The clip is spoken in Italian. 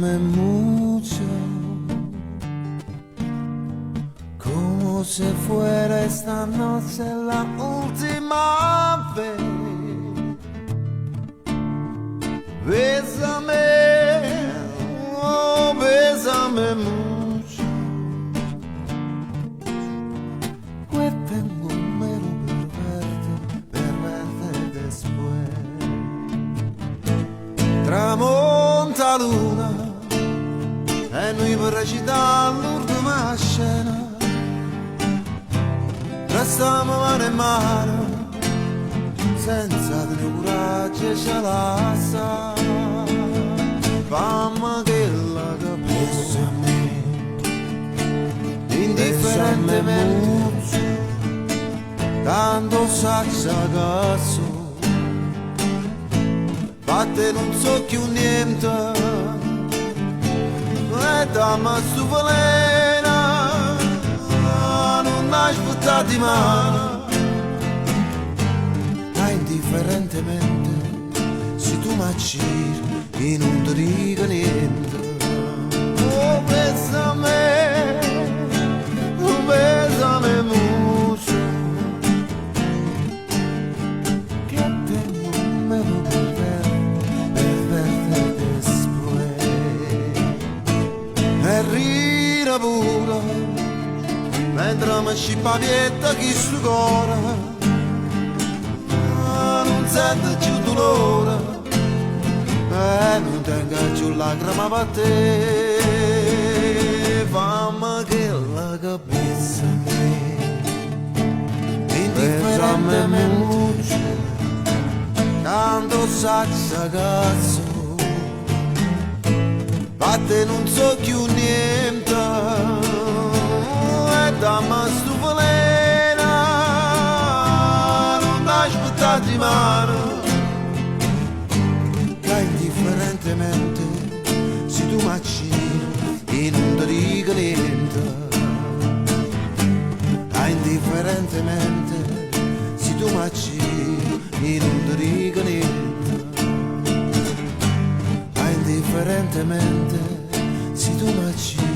Bésame mucho, como si fuera esta noche la última vez. Bésame, oh, bésame mucho, que tengo un mero per verte después. Tramonta luna e noi per recitare l'ultima scena, restiamo mano in mano senza del coraggio e ce la sa. Fammi che la capisce a me indifferentemente, tanto saccia che so batte non so più niente e dammi stu veleno non aspettati mano. Ma indifferentemente se tu m'acciri e non ti dico niente. Oh bésame, oh bésame mucho, che tengo un mero per verte después. E rira pure mentre mi scippa vietta chi su cuore, non sento più dolore e non tengo più lacrime per te. Fammi che la capisci a me indifferentemente, tanto saccia cazzo batte non so più niente e dammi stu veleno non aspettati mano. Che indifferentemente se tu m'acciri e non ti dico niente. Che indifferentemente se tu m'acciri e non ti dico niente. Che indifferentemente se tu m'acciri